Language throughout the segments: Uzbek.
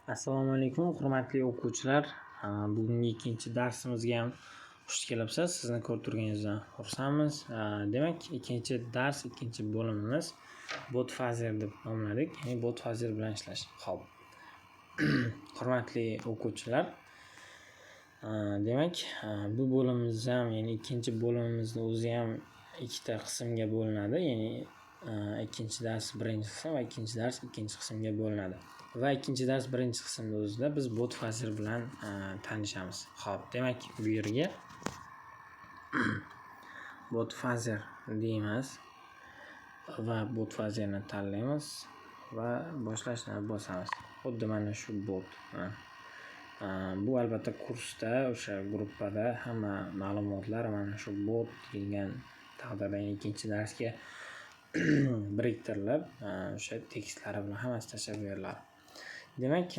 Assalomu alaykum, hurmatli o'quvchilar. Bugungi ikkinchi darsimizga ham xush kelibsiz. Sizni ko'rib turganingizdan xursandmiz. Demak, ikkinchi dars, ikkinchi bo'limimiz bot fazer deb nomladik. Ya'ni bot fazer bilan ishlash. Xo'p. Hurmatli o'quvchilar, demak, bu bo'limimiz ham, ya'ni ikkinchi bo'limimizni o'zi ham ikkita qismga bo'linadi. Ya'ni ikkinchi dars birinchi qism va ikkinchi dars ikkinchi qismga bo'linadi. Va ikkinchi dars birinchi qismda o'zida biz bot fazer bilan tanishamiz. Xo'p, demak, bu yerga bot fazer deymiz va bot fazerni tanlaymiz va boshlashni bosamiz. Xuddi mana shu bot. Bu albatta kursda o'sha gruppada hamma ma'lumotlar mana shu bot degan taqdirda ikkinchi darsga biriktirilib, o'sha tekstlari bilan hammasi tashlab beriladi. Demak,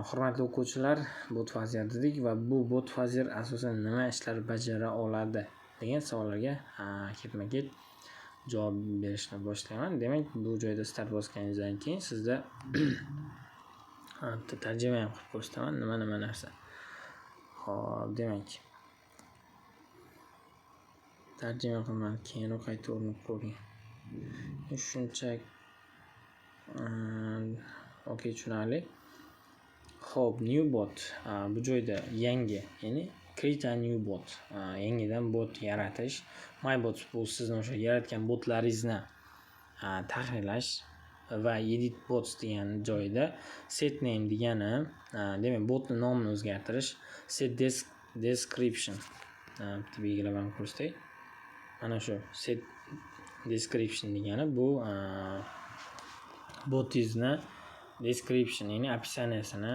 hurmatli o'quvchilar, bot fazer dedik va bu bot fazer asosan nima ishlar bajara oladi degan savollarga ketma-ket javob berishni boshlayman. Demak, bu joyda start bosganingizdan keyin sizda tarjima ham qilib ko'rsataman, nima narsa. Xo'p, demak, tarjima qilmani keyinroq qayta o'rnib ko'ring. Shuncha okey, tushunarli. Xo'p, new bot bu joyda yangi, ya'ni create a new bot, yangidan bot yaratish. My bot bu sizni o'sha yaratgan botlaringizni tahrirlash va edit bots degan joyda set name degani, demak, botning nomini o'zgartirish. Set description belgilab ham ko'rsatay. Mana shu set description degani bu botingizni description, ya'ni описаниесini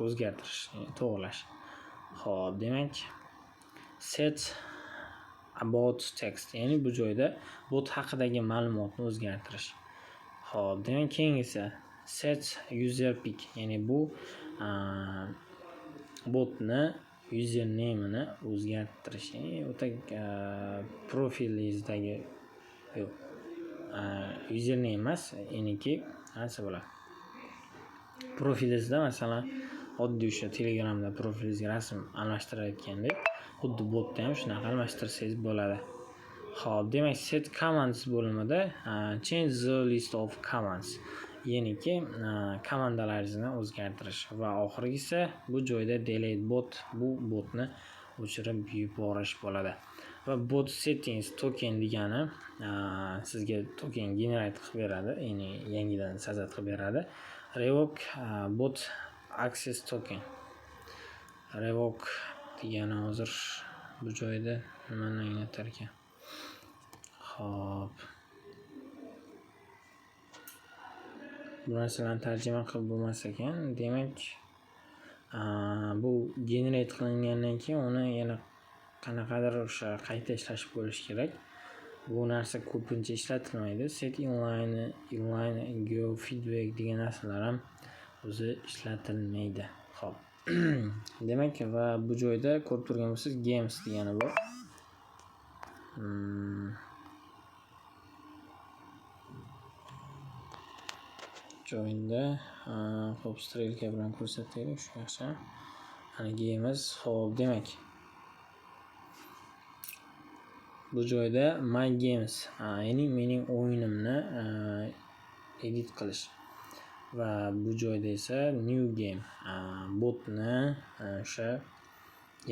o'zgartirish, to'g'rilash. Xo'p, demak, set about text, ya'ni bu joyda bot haqidagi ma'lumotni o'zgartirish. Xo'p, demak, keyingisi set user pic, ya'ni bu botni username'ini o'zgartirish, ya'ni o'ta profilingizdagi username emas, ya'niki narsa bo'ladi. Profilingizda, masalan, oddiy o'sha Telegramda profilingizga rasm almashtirayotgandek, xuddi botda ham shunaqa almashtirsangiz bo'ladi. Xo'p, demak, set commands bo'limida change the list of commands, ya'niki komandalaringizni o'zgartirish va oxirgisi bu joyda delete bot, bu botni o'chirib yuborish bo'ladi. Va bot settings token degani sizga token generate qilib beradi, ya'ni yangidan sajat qilib beradi. Revoke bot access token. Revoke degani hozir bu joyda nimani anglatar ekan? Xo'p, bu narsalarni tarjima qilib bo'lmas ekan. Demak, bu generate qilingandan keyin uni yana qanaqadir o'sha qayta ishlash bo'lishi kerak. Bu narsa ko'pincha ishlatilmaydi. Set inline go feedback degan narsalar ham o'zi ishlatilmaydi. Xo'p. Demak, va bu joyda ko'rib turgan bo'lsangiz games degani bor. Joinda xo'p, strelka bilan ko'rsataylik, shu yaxshi. Ana games. Xo'p, demak, bu joyda my games, ya'ni mening o'yinimni edit qilish. Va bu joyda esa new game, botni o'sha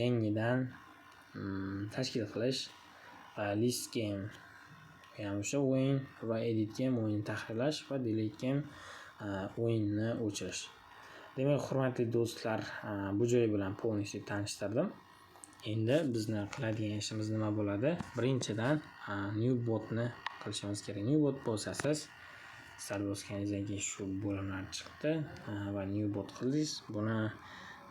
yangidan tashkil qilish. List game, ya'ni o'sha o'yin, va edit game o'yinni tahrirlash va delete game o'yinni o'chirish. Demak, hurmatli do'stlar, bu joy bilan полностью tanishtirdim. Endi bizni qiladigan ishimiz nima bo'ladi? Birinchidan new botni qilishimiz kerak. New bot bo'lsasiz, start bosganingizdan keyin shu bo'limlar chiqdi va new bot qildingiz. Buni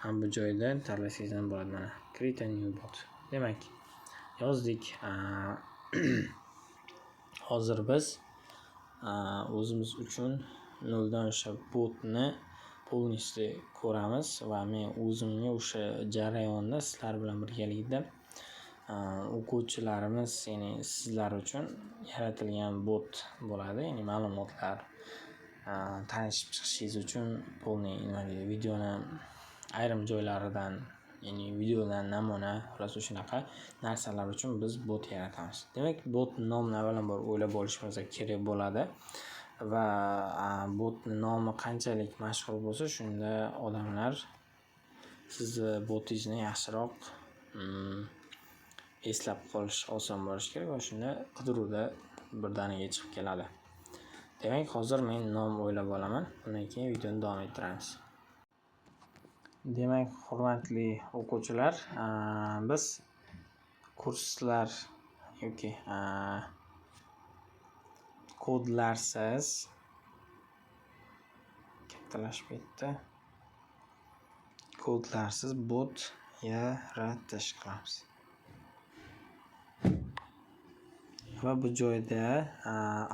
ham bu joyda tanlasangiz ham bo'ladi. Mana create a new bot. Demak, yozdik. Hozir biz o'zimiz uchun noldan o'sha botni полностью ko'ramiz va men o'zimga o'sha jarayonda sizlar bilan birgalikda o'quvchilarimiz, ya'ni sizlar uchun yaratilgan bot bo'ladi, ya'ni ma'lumotlar tanishib chiqishingiz uchun polniy nima deydi, videoni ayrim joylaridan, ya'ni videodan namuna xullas shunaqa narsalar uchun biz bot yaratamiz. Demak, bot nomini avvalambor o'ylab olishimiz kerak bo'ladi va botning nomi qanchalik mashhur bo'lsa, shunda odamlar sizni botingizni yaxshiroq eslab qolish oson bo'lishi kerak va shunda qidiruvda birdaniga chiqib keladi. Demak, hozir men nom o'ylab olaman. Undan keyin videoni davom ettiramiz. Demak, hurmatli o'quvchilar, biz kurslar yoki kodlarsiz kattalashib ketdi. Kodlarsiz bot yaratish qilamiz. Va bu joyda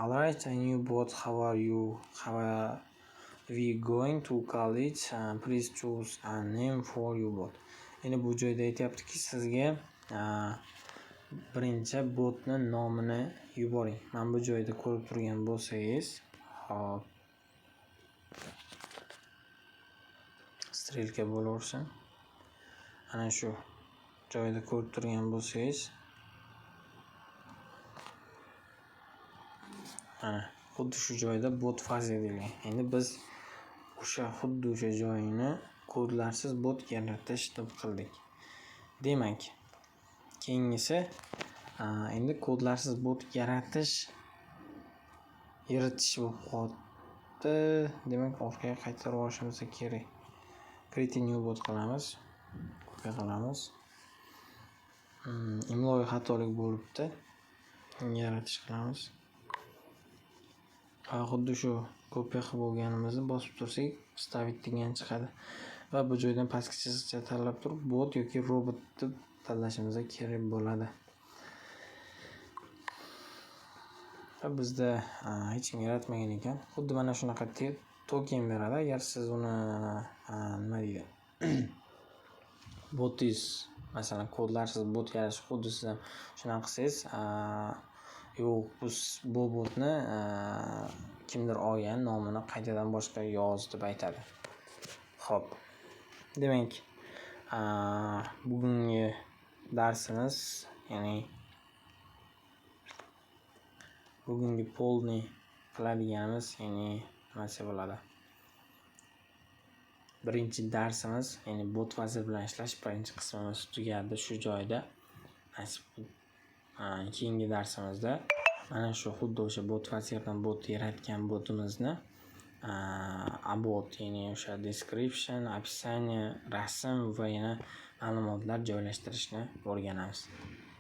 I'll write a new bot. How are you? How are we going to call it? Please choose a name for your bot. Endi bu joyda aytyaptiki, sizga birinchi botning nomini yuboring. Men bu joyda ko'rib turgan bo'lsangiz, hop, strelka bo'laversin. Ana shu joyda ko'rib turgan bo'lsangiz, xuddi shu joyda bot fazi deyilgan. Endi biz xuddi o'sha joyini kodlarsiz bot yaratish deb qildik. Demak, keyingisi endi kodlarsiz bot yaratish bo'lib qoldi. Demak, orqaga qaytarib olishimiz kerak. Create new bot qilamiz. Kopiya qilamiz. Imloviy xatolik bo'libdi. Yaratish qilamiz. Xuddi shu kopiya qilib bo'lganimizni bosib tursak, stavit degan chiqadi. Va bu joydan pastki chiziqcha tanlab turib, bot yoki robot deb tanlashimiz kerak bo'ladi. Va bizda hech kim yaratmagan ekan. Xuddi mana shunaqa token beradi. Agar siz uni nima deydi? Botingiz, masalan, kodlarsiz bot yaratish xuddi siz ham shunaqa qilsangiz, yo'q, bu botni kimdir olgan, nomini qaytadan boshqa yoz deb aytadi. Xo'p. Demak, bugungi darsimiz, ya'ni bugungi polniy qiladiganimiz, ya'ni nima bo'ladi? Birinchi darsimiz, ya'ni bot vazir bilan ishlash birinchi qismimiz tugadi shu joyda. Keyingi darsimizda mana shu xuddi o'sha bot vazirdan bot yaratgan botimizni about, ya'ni o'sha description, описание, rasm va yana ma'lumotlar joylashtirishni o'rganamiz.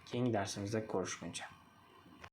Keyingi darsimizda ko'rishguncha.